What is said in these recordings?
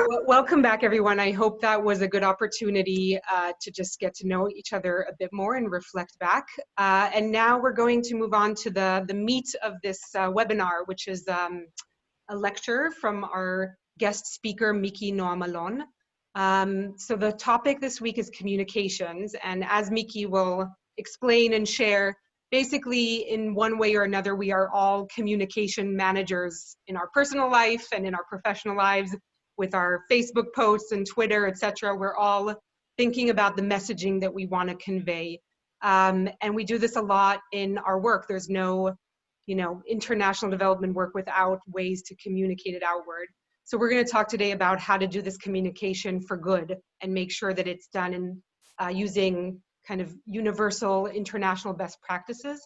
Welcome back, everyone. I hope that was a good opportunity to just get to know each other a bit more and reflect back. And now we're going to move on to the meat of this webinar, which is a lecture from our guest speaker, Noam Alon. So the topic this week is communications. And as Miki will explain and share, basically in one way or another, we are all communication managers in our personal life and in our professional lives. With our Facebook posts and Twitter, etc., we're all thinking about the messaging that we want to convey. And we do this a lot in our work. There's no, international development work without ways to communicate it outward. So we're going to talk today about how to do this communication for good and make sure that it's done in using kind of universal international best practices.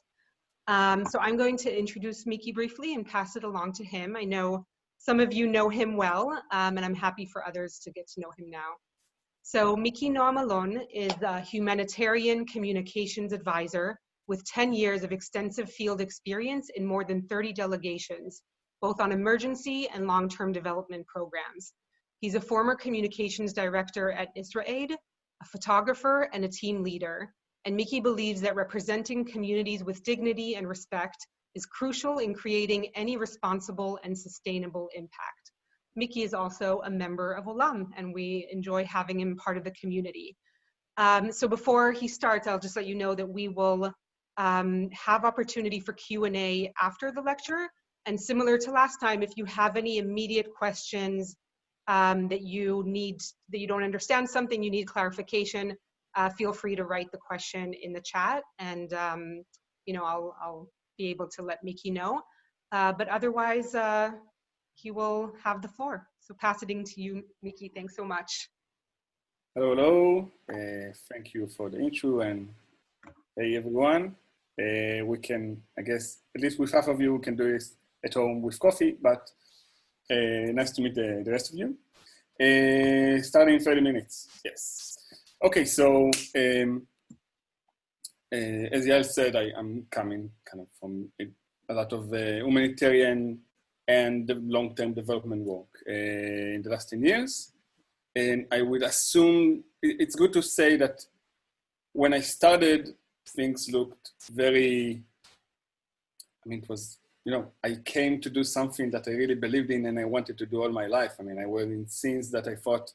So I'm going to introduce Miki briefly and pass it along to him. I know some of you know him well, and I'm happy for others to get to know him now. So Noam Alon is a humanitarian communications advisor with 10 years of extensive field experience in more than 30 delegations, both on emergency and long-term development programs. He's a former communications director at IsraAid, a photographer, and a team leader. And Miki believes that representing communities with dignity and respect is crucial in creating any responsible and sustainable impact. Miki is also a member of OLAM, and we enjoy having him part of the community. So before he starts, I'll just let you know that we will have opportunity for Q&A after the lecture. And similar to last time, if you have any immediate questions that you don't understand something, you need clarification, feel free to write the question in the chat, and I'll be able to let Miki know. But otherwise, he will have the floor. So passing to you, Miki. Thanks so much. Hello. Thank you for the intro, and hey, everyone. We can, I guess, at least with half of you, we can do this at home with coffee, but nice to meet the rest of you. Starting in 30 minutes, yes. Okay, so as Yael said, I'm coming kind of from a lot of humanitarian and the long-term development work in the last 10 years. And I would assume, it's good to say that when I started, things looked very, it was, I came to do something that I really believed in and I wanted to do all my life. I was in scenes that I thought,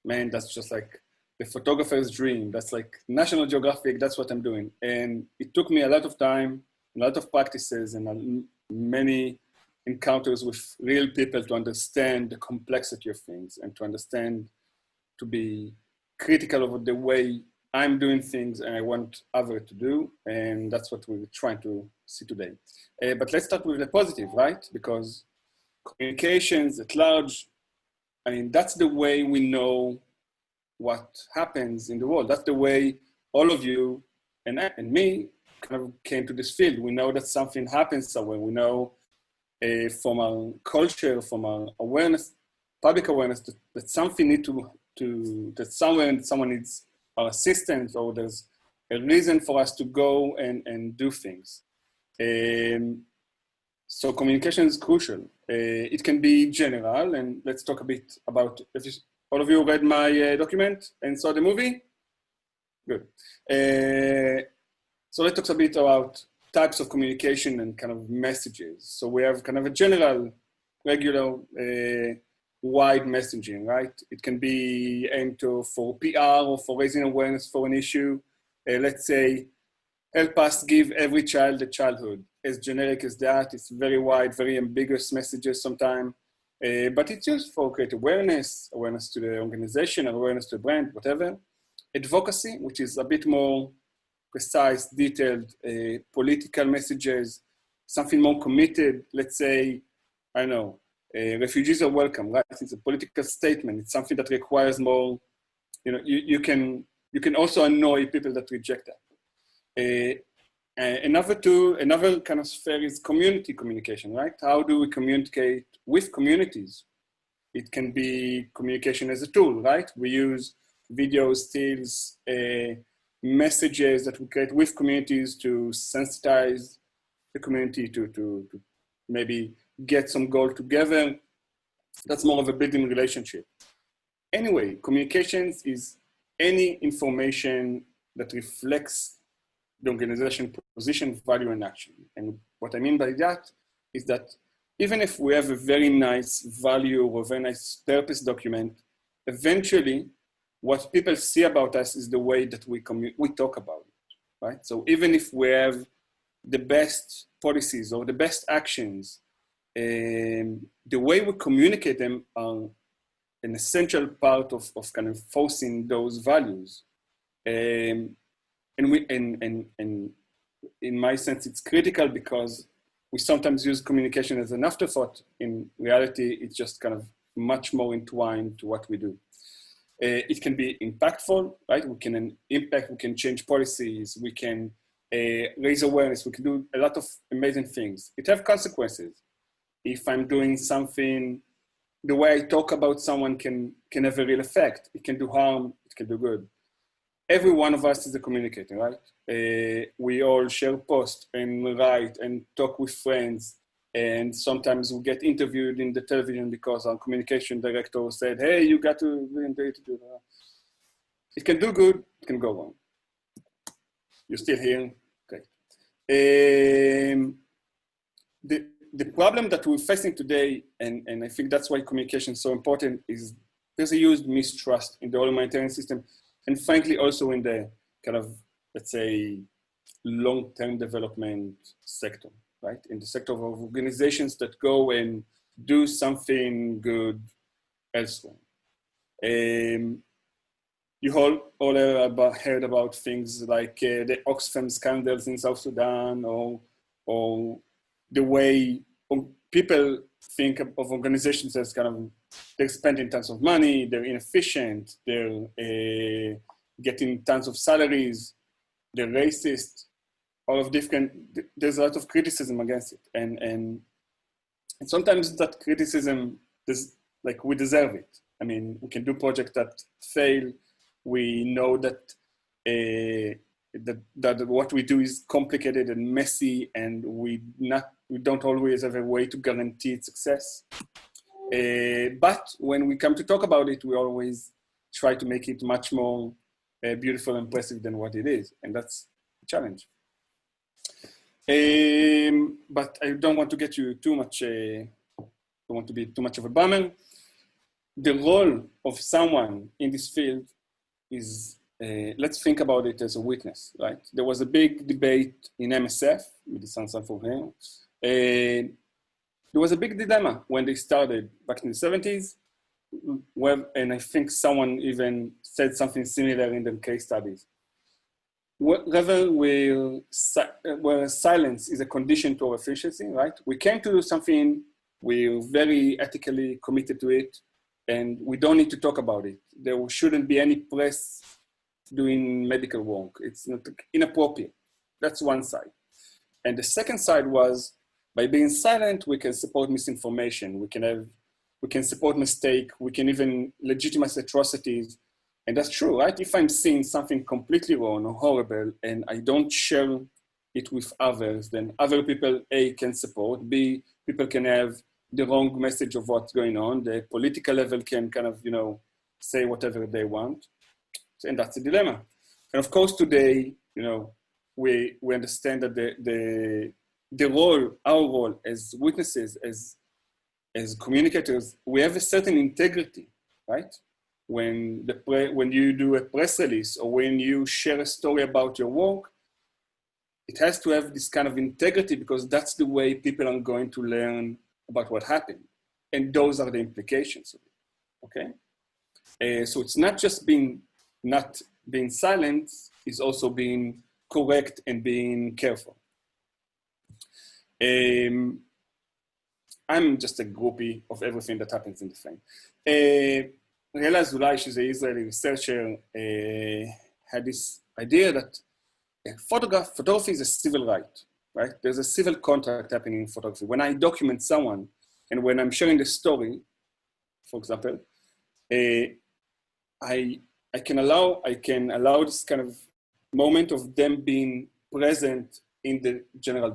man, that's just like the photographer's dream. That's like National Geographic, that's what I'm doing. And it took me a lot of time, a lot of practices, and many encounters with real people to understand the complexity of things and to understand, to be critical of the way I'm doing things and I want others to do. And that's what we're trying to see today. But let's start with the positive, right? Because communications at large, that's the way we know what happens in the world. That's the way all of you and me kind of came to this field. We know that something happens somewhere. We know from our culture, from our awareness, public awareness, that something needs that somewhere someone needs our assistance, or there's a reason for us to go and do things. So communication is crucial. It can be general, and let's talk a bit about, all of you read my document and saw the movie? Good. So let's talk a bit about types of communication and kind of messages. So we have kind of a general, regular, wide messaging, right? It can be aimed for PR or for raising awareness for an issue. Let's say, help us give every child a childhood. As generic as that, it's very wide, very ambiguous messages sometimes. But it's used for create awareness to the organization, awareness to the brand, whatever. Advocacy, which is a bit more precise, detailed, political messages, something more committed. Let's say, I don't know, refugees are welcome, right? It's a political statement. It's something that requires more, you can also annoy people that reject that. Another kind of sphere is community communication, right? How do we communicate with communities? It can be communication as a tool, right? We use videos, stills, messages that we create with communities to sensitize the community to maybe get some goal together. That's more of a building relationship. Anyway, communications is any information that reflects the organization position, value, and action. And what I mean by that is that even if we have a very nice value or a very nice purpose document, eventually what people see about us is the way that we talk about it, right? So even if we have the best policies or the best actions, the way we communicate them are an essential part of kind of forcing those values. And in my sense, it's critical because we sometimes use communication as an afterthought. In reality, it's just kind of much more entwined to what we do. It can be impactful, right? We can impact, we can change policies, we can raise awareness, we can do a lot of amazing things. It has consequences. If I'm doing something, the way I talk about someone can have a real effect. It can do harm, it can do good. Every one of us is a communicator, right? We all share posts and write and talk with friends. And sometimes we get interviewed in the television because our communication director said, hey, you got to do that. It can do good, it can go wrong. You're still here? Great. The problem that we're facing today, and I think that's why communication is so important, is there's a huge mistrust in the whole humanitarian system, and frankly also in the kind of, let's say, long-term development sector, right? In the sector of organizations that go and do something good elsewhere. You all heard about things like the Oxfam scandals in South Sudan, or the way people think of organizations as kind of, they're spending tons of money, they're inefficient, they're getting tons of salaries, they're racist, all of different, there's a lot of criticism against it. And sometimes that criticism, like, we deserve it. I mean, we can do projects that fail. We know that that what we do is complicated and messy, and we don't always have a way to guarantee its success. But when we come to talk about it, we always try to make it much more beautiful and impressive than what it is, and that's a challenge. But I don't want to get you too much, don't want to be too much of a bummer. The role of someone in this field is, let's think about it as a witness, right? There was a big debate in MSF, Medicine Sans Frontières. There was a big dilemma when they started back in the 70s, and I think someone even said something similar in the case studies. Whether where silence is a condition to our efficiency, right? We came to do something, we're very ethically committed to it, and we don't need to talk about it. There shouldn't be any press doing medical work. It's not inappropriate. That's one side. And the second side was, by being silent, we can support misinformation. We can support mistake. We can even legitimize atrocities. And that's true, right? If I'm seeing something completely wrong or horrible and I don't share it with others, then other people, A, can support, B, people can have the wrong message of what's going on. The political level can kind of, say whatever they want. And that's a dilemma. And of course, today, we understand that the role, our role as witnesses, as communicators, we have a certain integrity, right? When you do a press release or when you share a story about your work, it has to have this kind of integrity because that's the way people are going to learn about what happened. And those are the implications of it, okay? So it's not just not being silent, it's also being correct and being careful. I'm just a groupie of everything that happens in the frame. Riela Zulai, she's an Israeli researcher, had this idea that photography is a civil right? There's a civil contract happening in photography. When I document someone and when I'm sharing the story, for example, I can allow this kind of moment of them being present in the general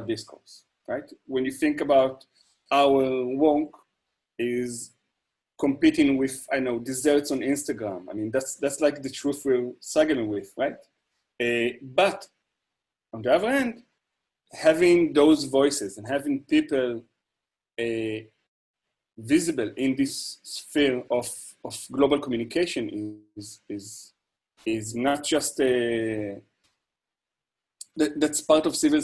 discourse, right? When you think about our work, is competing with, I know, desserts on Instagram. I mean, that's like the truth we're struggling with, right? But on the other hand, having those voices and having people visible in this sphere of global communication is not just that's part of civil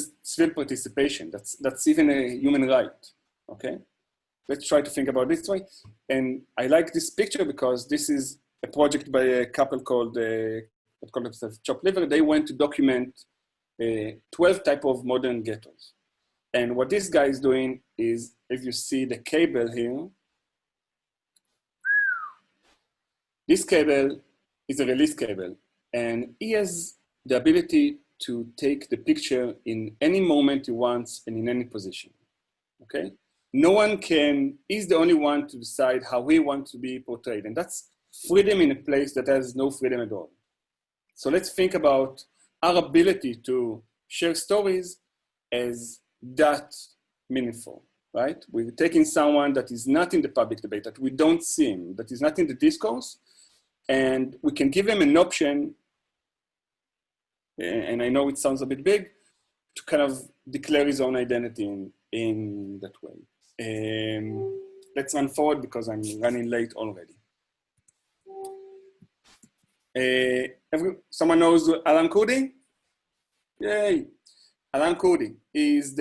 participation. That's even a human right. Okay, let's try to think about this way. And I like this picture because this is a project by a couple called themselves Chopped Liver. They went to document 12 type of modern ghettos. And what this guy is doing is, if you see the cable here, this cable is a release cable, and he has the ability to take the picture in any moment he wants and in any position, okay? No one can, he's the only one to decide how he wants to be portrayed, and that's freedom in a place that has no freedom at all. So let's think about our ability to share stories as that meaningful, right? We're taking someone that is not in the public debate, that we don't see him, that is not in the discourse, and we can give him an option, and I know it sounds a bit big, to kind of declare his own identity in that way. Let's run forward because I'm running late already. Someone knows Alon Cody? Yay! Alon Cody is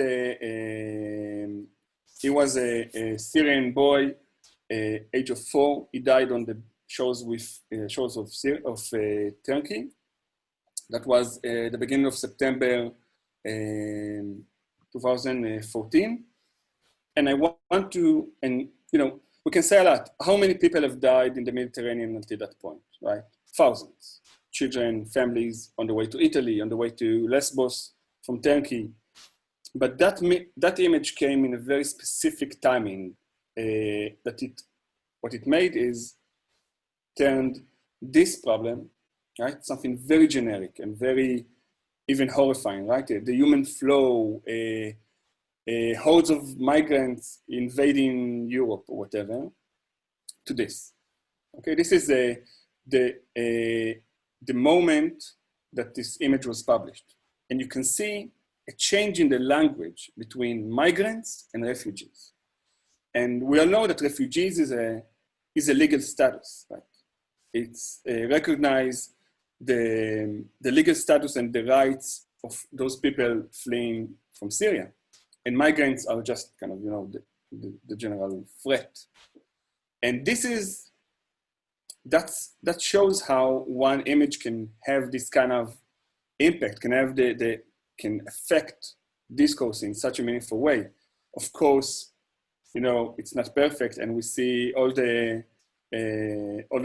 he was a Syrian boy, age of 4. He died on the shores of Turkey. That was the beginning of September 2014. And I want to, and you know, we can say a lot. How many people have died in the Mediterranean until that point, right? Thousands. Children, families on the way to Italy, on the way to Lesbos from Turkey. But that image came in a very specific timing. What it made is turned this problem, right? Something very generic and very even horrifying, right? The human flow, hordes of migrants invading Europe or whatever, to this. Okay, this is the moment that this image was published. And you can see a change in the language between migrants and refugees. And we all know that refugees is a legal status, right? It's recognize the legal status and the rights of those people fleeing from Syria. And migrants are just kind of, you know, the general threat. And this is, that shows how one image can have this kind of impact, can have can affect discourse in such a meaningful way. Of course, you know, it's not perfect, and we see all the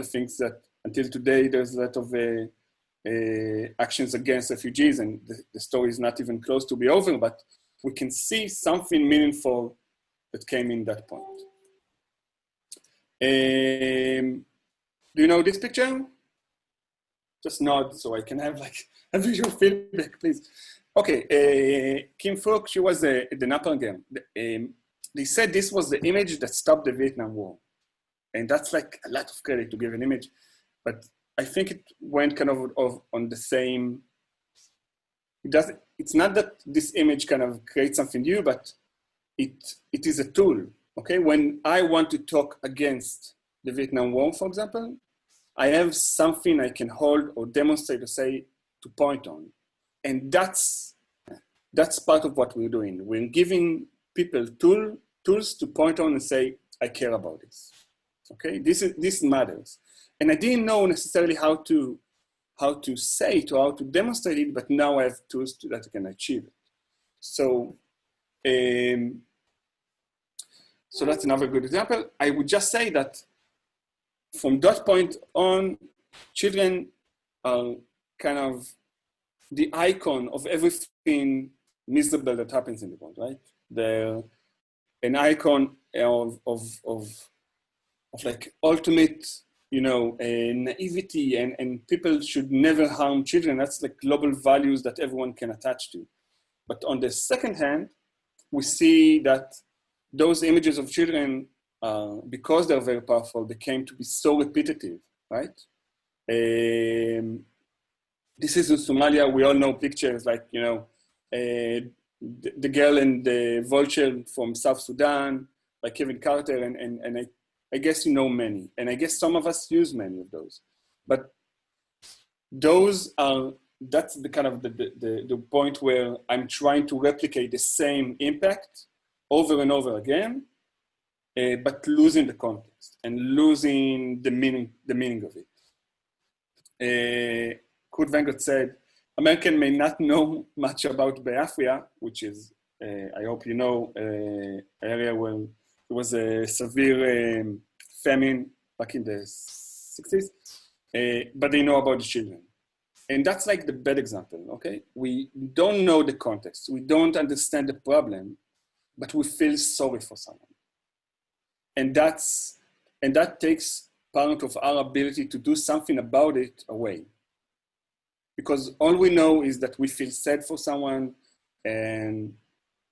things that until today there's a lot of actions against refugees, and the story is not even close to be over, but we can see something meaningful that came in that point. Do you know this picture? Just nod so I can have like a visual feedback, please. Okay, Kim Fook, she was the Napalm game. They said this was the image that stopped the Vietnam War. And that's like a lot of credit to give an image, but I think it went kind of on the same, it's not that this image kind of creates something new, but it is a tool, okay? When I want to talk against the Vietnam War, for example, I have something I can hold or demonstrate or say to point on. And that's part of what we're doing. We're giving people tools to point on and say, I care about this. Okay, this matters. And I didn't know necessarily how to say it or how to demonstrate it, but now I have tools that I can achieve it. So, so that's another good example. I would just say that from that point on, children are kind of the icon of everything miserable that happens in the world, right? They're an icon of like ultimate, you know, naivety, and people should never harm children. That's like global values that everyone can attach to. But on the second hand, we see that those images of children because they're very powerful, they came to be so repetitive, right? This is in Somalia. We all know pictures like, you know, the girl and the vulture from South Sudan, like Kevin Carter, and I guess you know many, and I guess some of us use many of those. But those are, that's the kind of the point where I'm trying to replicate the same impact over and over again, but losing the context and losing the meaning of it. Kurt Vonnegut said, American may not know much about Biafra, which is, I hope you know, area where there was a severe famine back in the 60s, but they know about the children. And that's like the bad example, okay? We don't know the context. We don't understand the problem, but we feel sorry for someone. And that takes part of our ability to do something about it away. Because all we know is that we feel sad for someone, and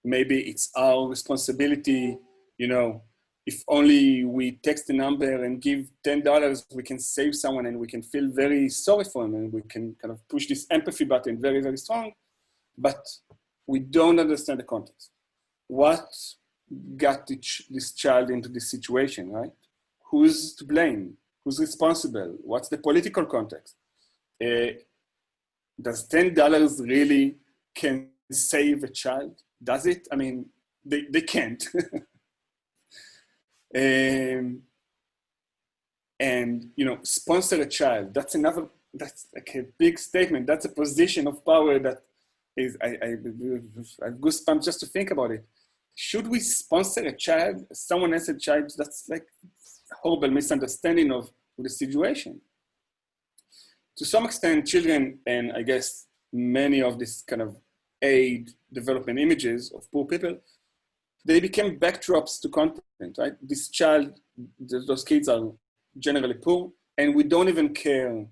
maybe it's our responsibility, you know, if only we text the number and give $10, we can save someone and we can feel very sorry for them and we can kind of push this empathy button very, very strong, but we don't understand the context. What got this child into this situation, right? Who's to blame? Who's responsible? What's the political context? Does $10 really can save a child? Does it? I mean, they can't. And you know, sponsor a child. That's like a big statement. That's a position of power that is, I have goosebumps just to think about it. Should we sponsor a child, someone else's child? That's like a horrible misunderstanding of the situation. To some extent, children, and I guess many of this kind of aid development images of poor people, they became backdrops to content, right? This child, those kids are generally poor, and we don't even care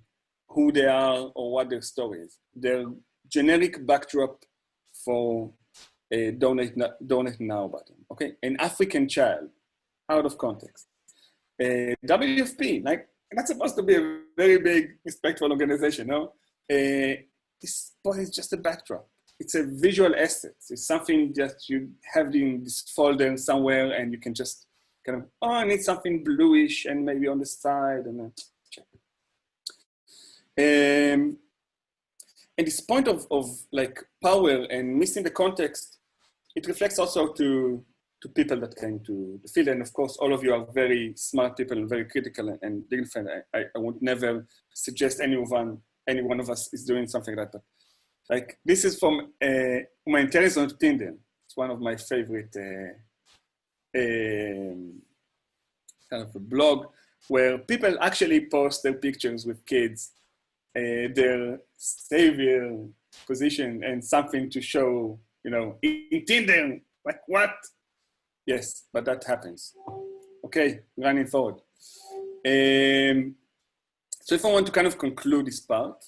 who they are or what their story is. They're generic backdrop for a donate now button, okay? An African child, out of context. WFP, like, that's supposed to be a very big, respectful organization, no? This is just a backdrop. It's a visual asset. It's something that you have in this folder somewhere and you can just kind of, oh, I need something bluish and maybe on the side and then check. And this point of like power and missing the context, it reflects also to people that came to the field. And of course, all of you are very smart people and very critical and dignified. I would never suggest any one of us is doing something like that. Like this is from Humanitarians on Tinder. It's one of my favorite kind of a blog where people actually post their pictures with kids, their savior position and something to show, you know, in Tinder, like what? Yes, but that happens. Okay, running forward. So if I want to kind of conclude this part,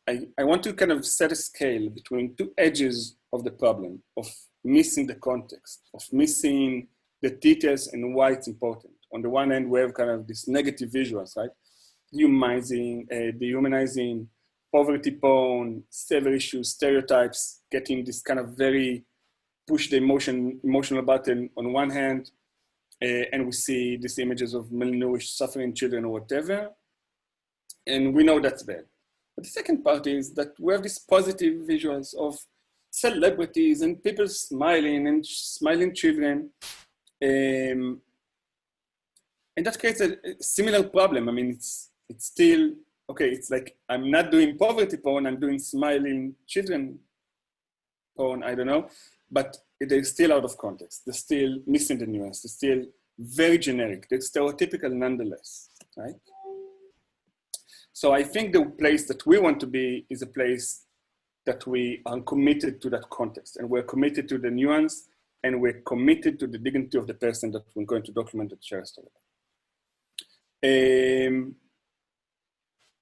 I want to kind of set a scale between two edges of the problem of missing the context, of missing the details and why it's important. On the one hand, we have kind of these negative visuals, right? Dehumanizing, poverty porn, severe issues, stereotypes, getting this kind of very push the emotional button on one hand, and we see these images of malnourished, suffering children or whatever, and we know that's bad. But the second part is that we have these positive visuals of celebrities and people smiling and smiling children. And that creates a similar problem. I mean, it's still, okay, it's like, I'm not doing poverty porn, I'm doing smiling children porn, I don't know, but they're still out of context. They're still missing the nuance. They're still very generic. They're stereotypical nonetheless, right? So I think the place that we want to be is a place that we are committed to that context, and we're committed to the nuance, and we're committed to the dignity of the person that we're going to document and share a story.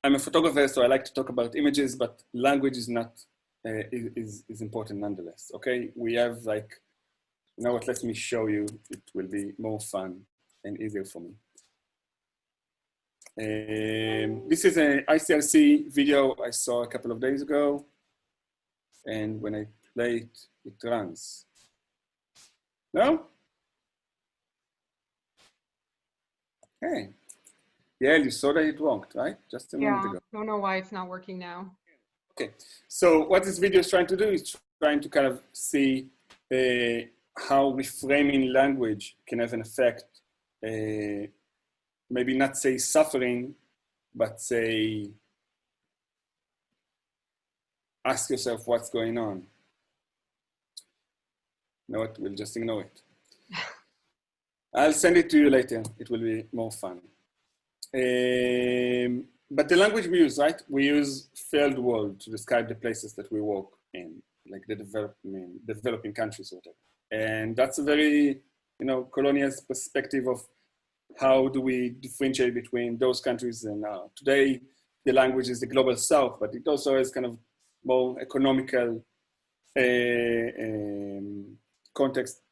I'm a photographer, so I like to talk about images, but language is not is important nonetheless. Okay, we have like Now what, let me show you, it will be more fun and easier for me. This is an ICRC video I saw a couple of days ago. And when I play it, it runs. No? Hey. Yeah, you saw that it worked, right? Just a minute ago. I don't know why it's not working now. Okay, so what this video is trying to do is trying to kind of see how reframing language can have an effect, maybe not say suffering, but say, ask yourself what's going on. You know what, we'll just ignore it. I'll send it to you later, it will be more fun. But the language we use, right? We use field world to describe the places that we work in, like the developing countries or whatever. And that's a very, colonial perspective of how do we differentiate between those countries. And today, the language is the global south, but it also has kind of more economical context.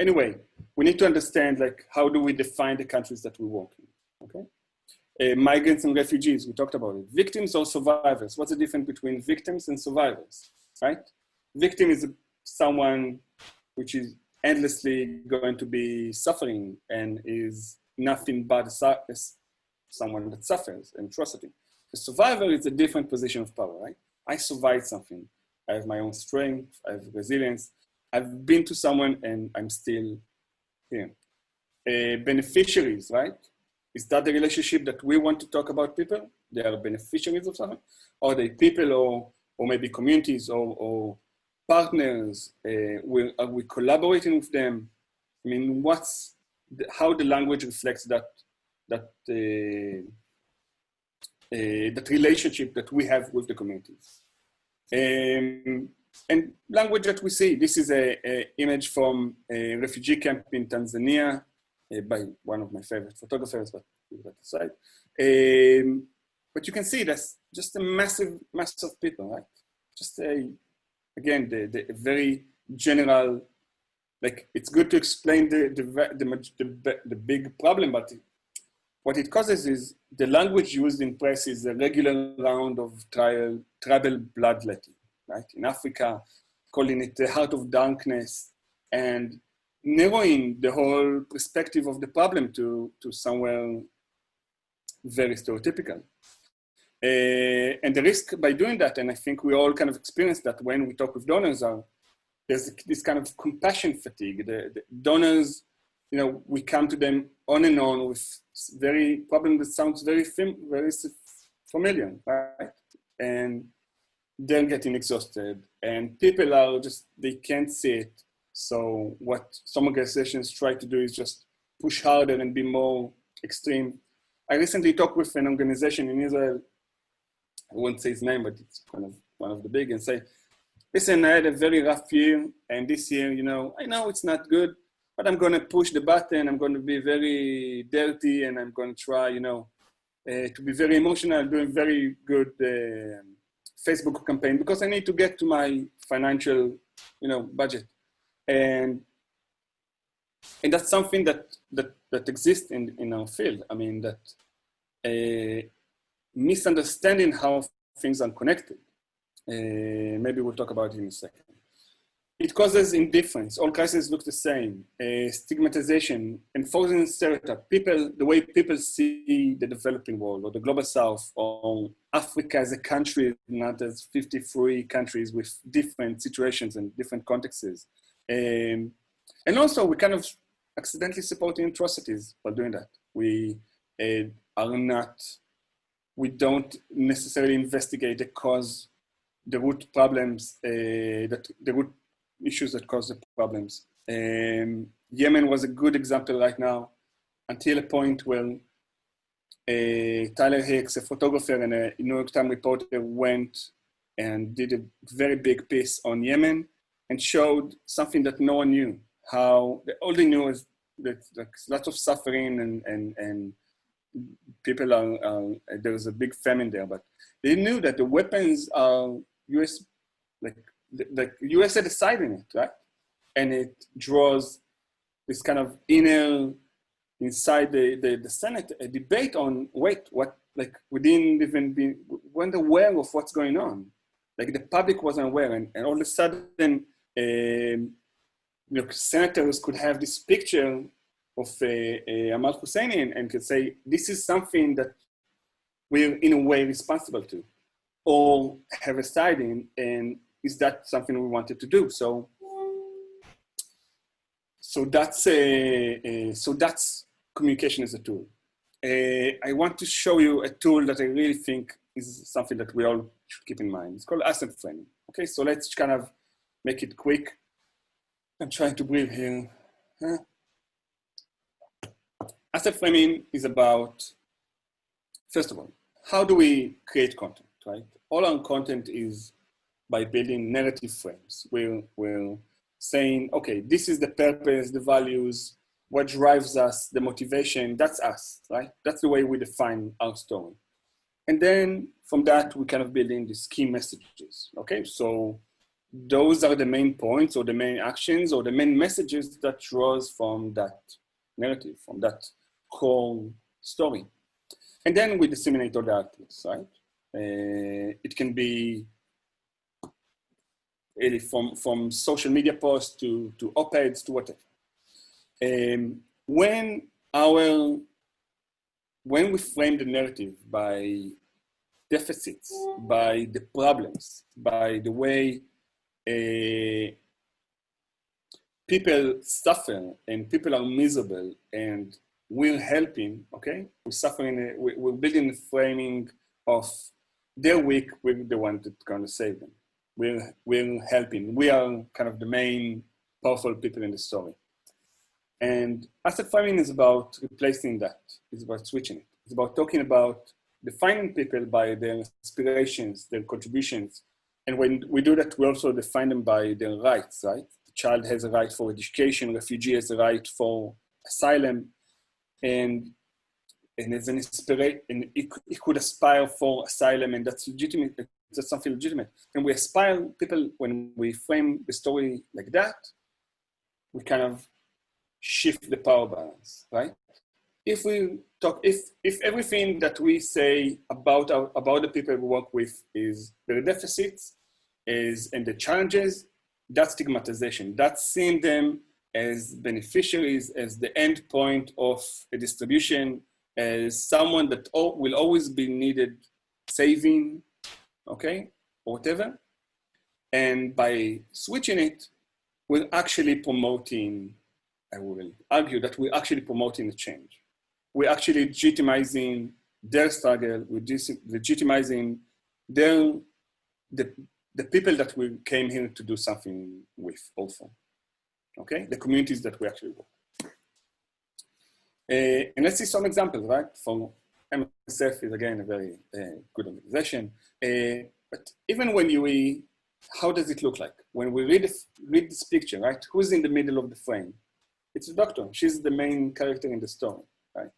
Anyway, we need to understand, like, how do we define the countries that we work in, okay? Migrants and refugees, we talked about it. Victims or survivors? What's the difference between victims and survivors, right? Victim is someone which is endlessly going to be suffering and is nothing but someone that suffers and atrocity. The survivor is a different position of power, right? I survived something. I have my own strength, I have resilience. I've been to someone and I'm still here. Beneficiaries, right? Is that the relationship that we want to talk about people? They are beneficiaries of something? Or they people or maybe communities or partners? Are we collaborating with them? I mean, how the language reflects that relationship that we have with the communities. And language that we see, this is an image from a refugee camp in Tanzania, by one of my favorite photographers, but leave that aside. But you can see that's just a massive mass of people, right? Just again, the very general, like, it's good to explain the big problem, but what it causes is the language used in press is a regular round of tribal bloodletting, right? In Africa, calling it the heart of darkness, and narrowing the whole perspective of the problem to somewhere very stereotypical. And the risk by doing that, and I think we all kind of experience that when we talk with donors, there's this kind of compassion fatigue. The donors, we come to them on and on with very problem that sounds very familiar, right? And they're getting exhausted, and people are just, they can't see it. So what some organizations try to do is just push harder and be more extreme. I recently talked with an organization in Israel, I won't say his name, but it's kind of one of the big, and say, listen, I had a very rough year, and this year, I know it's not good, but I'm going to push the button, I'm going to be very dirty, and I'm going to try, to be very emotional, doing very good Facebook campaign, because I need to get to my financial, budget. And that's something that exists in our field. I mean, that misunderstanding how things are connected. Maybe we'll talk about it in a second. It causes indifference. All crises look the same. Stigmatization, enforcing stereotype. The way people see the developing world or the global south or Africa as a country, not as 53 countries with different situations and different contexts. And also, we kind of accidentally supporting atrocities by doing that. We don't necessarily investigate the root problems, the root issues that cause the problems. Yemen was a good example right now, until a point where Tyler Hicks, a photographer and a New York Times reporter, went and did a very big piece on Yemen and showed something that no one knew. All they knew is that there's lots of suffering and people there's a big famine there, but they knew that the weapons are US, like the USA deciding it, right? and it draws this kind of inner, inside the Senate, a debate on, wait, what, like we didn't even weren't aware of what's going on. Like the public wasn't aware, and all of a sudden, senators could have this picture of Ahmad Husseini and could say, this is something that we're in a way responsible to, or have a side in, and is that something we wanted to do? So that's communication as a tool. I want to show you a tool that I really think is something that we all should keep in mind. It's called asset framing. Okay, so let's kind of make it quick. I'm trying to breathe here. Asset framing is about, first of all, how do we create content, right? All our content is by building narrative frames. We're saying, okay, this is the purpose, the values, what drives us, the motivation, that's us, right? That's the way we define our story. And then from that, we kind of build in these key messages, okay? So those are the main points or the main actions or the main messages that draws from that narrative, from that whole story. And then we disseminate all the articles, right? It can be really from social media posts to op-eds to whatever. When we frame the narrative by deficits, by the problems, by the way people suffer and people are miserable and we're helping, okay? We're suffering, we're building a framing of their week, we're the one that's going to save them. We're helping. We are kind of the main powerful people in the story. And asset framing is about replacing that. It's about switching it. It's about talking about defining people by their aspirations, their contributions. And when we do that, we also define them by their rights, right? The child has a right for education, refugee has a right for asylum, and as an inspiration, and it could aspire for asylum, and that's legitimate. That's something legitimate. And we aspire people, when we frame the story like that, we kind of shift the power balance, right? If we talk, if everything that we say about the people we work with is their deficits, and the challenges, that's stigmatization. That's seeing them as beneficiaries, as the end point of a distribution, as someone that will always be needed saving, okay, or whatever. And by switching it, we're actually promoting, I will argue that we're actually promoting a change. We're actually legitimizing their struggle, we're legitimizing the people that we came here to do something with also, okay? The communities that we actually work. And let's see some examples, right? From MSF is again a very good organization. But even when how does it look like? When we read this picture, right? Who's in the middle of the frame? It's the doctor. She's the main character in the story, right?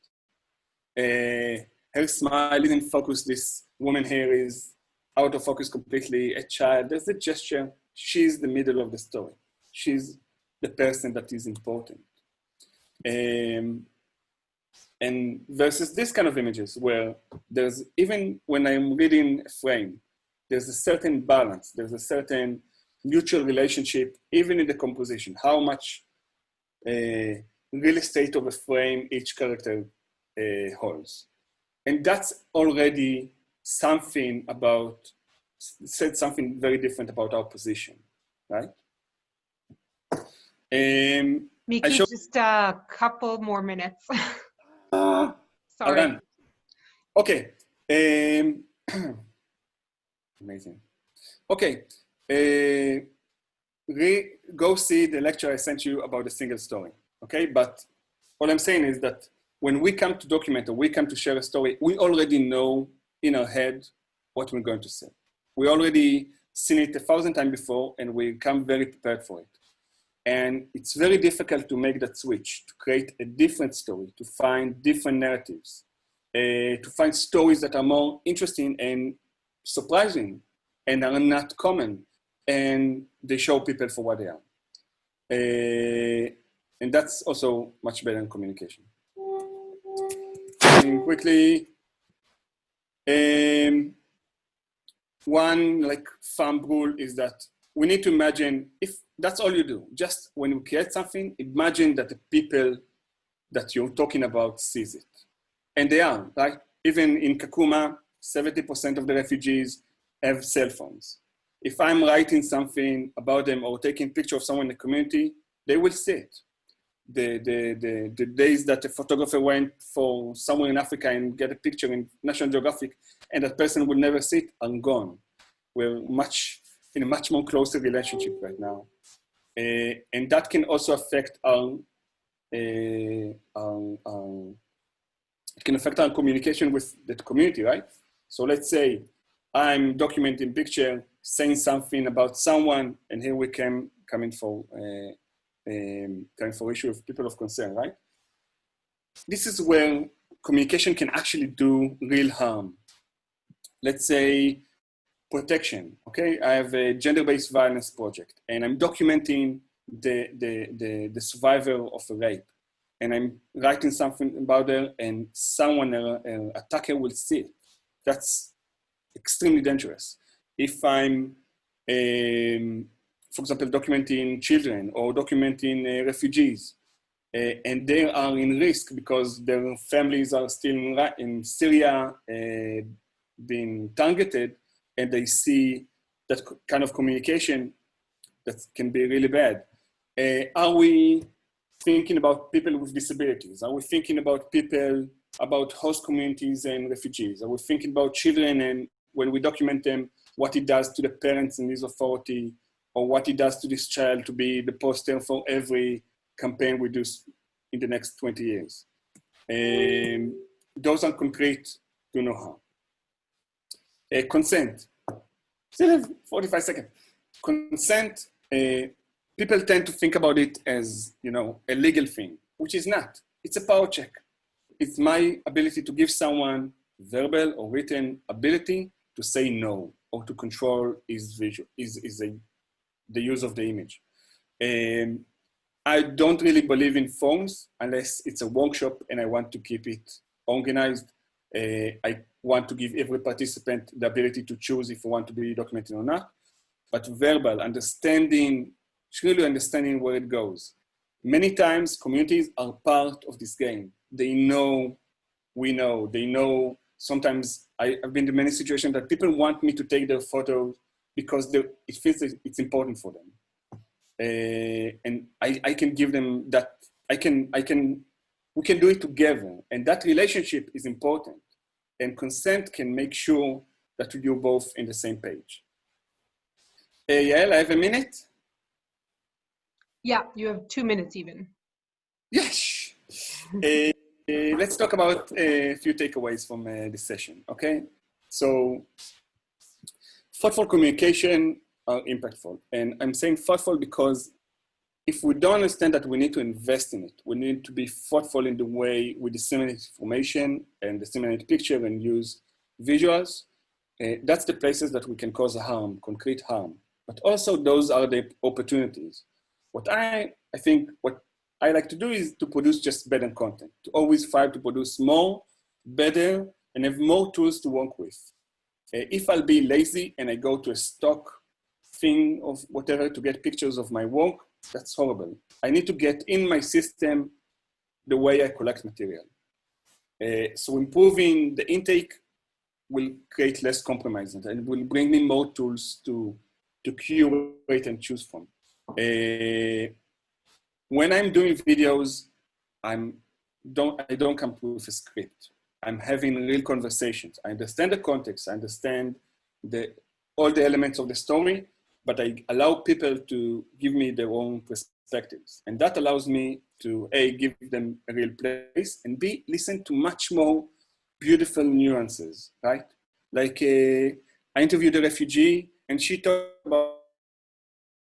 Her smile isn't focused. This woman here is out of focus completely. A child, there's a gesture. She's the middle of the story. She's the person that is important. And versus this kind of images where there's, even when I'm reading a frame, there's a certain balance, there's a certain mutual relationship, even in the composition, how much real estate of a frame each character holds. And that's already something said something very different about our position, right? Miki, just a couple more minutes. Sorry. Alon. Okay. Amazing. Okay. Go see the lecture I sent you about a single story. Okay. But all I'm saying is that when we come to document or we come to share a story, we already know in our head what we're going to say. We already seen it 1,000 times before and we come very prepared for it. And it's very difficult to make that switch, to create a different story, to find different narratives, to find stories that are more interesting and surprising and are not common, and they show people for what they are. And that's also much better in communication. And quickly, one like thumb rule is that we need to imagine, if that's all you do, just when you create something, imagine that the people that you're talking about sees it. And they are, right? Even in Kakuma, 70% of the refugees have cell phones. If I'm writing something about them or taking a picture of someone in the community, they will see it. The days that a photographer went for somewhere in Africa and get a picture in National Geographic and that person would never see it are gone. We're in a much more closer relationship right now. And that can also affect it can affect our communication with the community, right? So let's say I'm documenting picture, saying something about someone, and here we coming for issue of people of concern, right? This is where communication can actually do real harm. Let's say protection, okay? I have a gender-based violence project, and I'm documenting the survivor of a rape. And I'm writing something about her, and someone, an attacker, will see it. That's extremely dangerous. If I'm, for example, documenting children or documenting refugees, and they are in risk because their families are still in Syria being targeted, and they see that kind of communication, that can be really bad. Are we thinking about people with disabilities? Are we thinking about people, about host communities and refugees? Are we thinking about children, and when we document them, what it does to the parents in this authority, or what it does to this child to be the poster for every campaign we do in the next 20 years? Those are concrete to know how. Consent. Still have 45 seconds. Consent, people tend to think about it as, a legal thing, which is not. It's a power check. It's my ability to give someone verbal or written ability to say no, or to control the use of the image. I don't really believe in forms unless it's a workshop and I want to keep it organized. I want to give every participant the ability to choose if we want to be documented or not. But verbal, truly understanding where it goes. Many times communities are part of this game. They know, they know. Sometimes I've been in many situations that people want me to take their photos because it feels like it's important for them. And I can give them that, we can do it together. And that relationship is important. And consent can make sure that we do both in the same page. Yael, I have a minute? Yeah, you have 2 minutes even. Yes. Let's talk about a few takeaways from this session, okay? So, thoughtful communication are impactful. And I'm saying thoughtful because if we don't understand that we need to invest in it, we need to be thoughtful in the way we disseminate information and disseminate picture and use visuals. That's the places that we can cause harm, concrete harm. But also those are the opportunities. What I like to do is to produce just better content, to always strive to produce more, better, and have more tools to work with. If I'll be lazy and I go to a stock thing of whatever to get pictures of my work, that's horrible. I need to get in my system the way I collect material. So improving the intake will create less compromise and will bring me more tools to curate and choose from. When I'm doing videos, I don't come with a script. I'm having real conversations. I understand the context. I understand all the elements of the story, but I allow people to give me their own perspectives. And that allows me to A, give them a real place, and B, listen to much more beautiful nuances, right? Like I interviewed a refugee and she talked about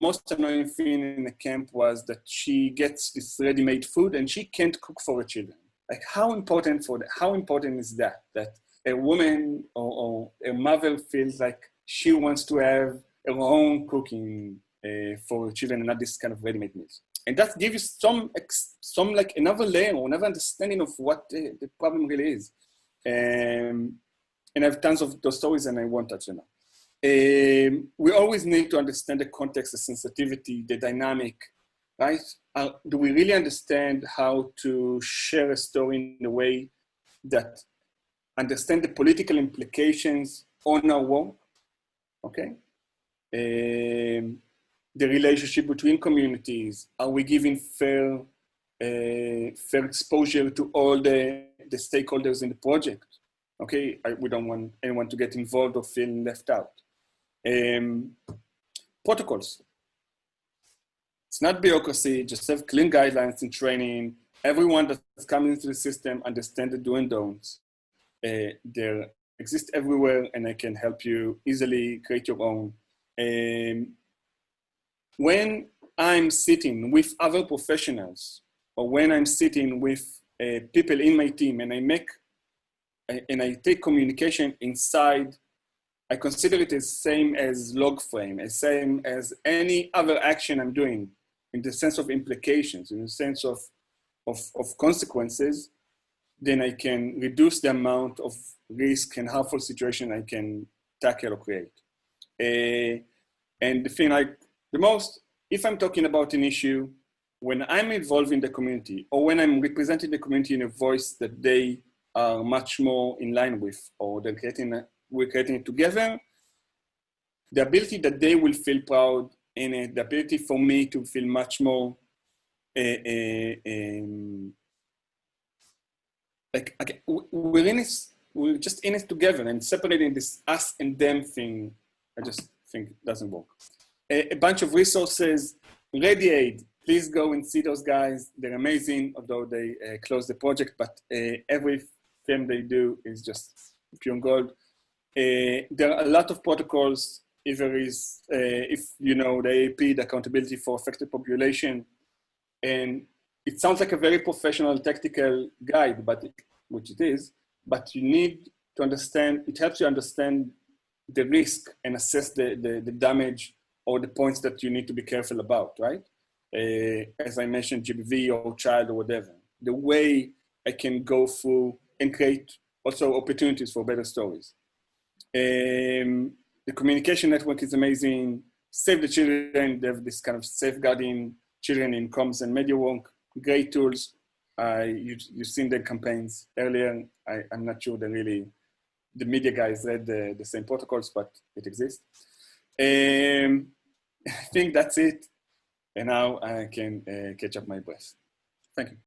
most annoying thing in the camp was that she gets this ready-made food and she can't cook for her children. Like how important is that? That a woman or a mother feels like she wants to have her own cooking for her children and not this kind of ready-made meals. And that gives you some like another layer or another understanding of what the problem really is. And I have tons of those stories, and I won't touch them now. We always need to understand the context, the sensitivity, the dynamic, right? Do we really understand how to share a story in a way that understand the political implications on our work, okay? The relationship between communities, are we giving fair exposure to all the stakeholders in the project? Okay, we don't want anyone to get involved or feel left out. Protocols. It's not bureaucracy, just have clean guidelines and training. Everyone that's coming into the system understand the do and don'ts. They exist everywhere, and I can help you easily create your own. When I'm sitting with other professionals, or when I'm sitting with people in my team, and I take communication inside, I consider it as same as log frame, as same as any other action I'm doing, in the sense of implications, in the sense of consequences. Then I can reduce the amount of risk and harmful situation I can tackle or create. And the thing like the most, if I'm talking about an issue, when I'm involved in the community, or when I'm representing the community in a voice that they are much more in line with, or we're creating it together, the ability that they will feel proud in it, the ability for me to feel much more like, okay, we're in it, we're just in it together, and separating this us and them thing, I just think doesn't work. A bunch of resources, Radiate, please go and see those guys. They're amazing, although they closed the project, but every film they do is just pure gold. There are a lot of protocols, if you know the AAP, the accountability for affected population, and it sounds like a very professional tactical guide, which it is, but you need to understand, it helps you understand the risk and assess the damage or the points that you need to be careful about, right? As I mentioned, GBV or child or whatever. The way I can go through and create also opportunities for better stories. The communication network is amazing. Save the Children, they have this kind of safeguarding children in comms and media work. Great tools. You've seen the campaigns earlier. I'm not sure the media guys read the same protocols, but it exists. I think that's it. And now I can catch up my breath. Thank you.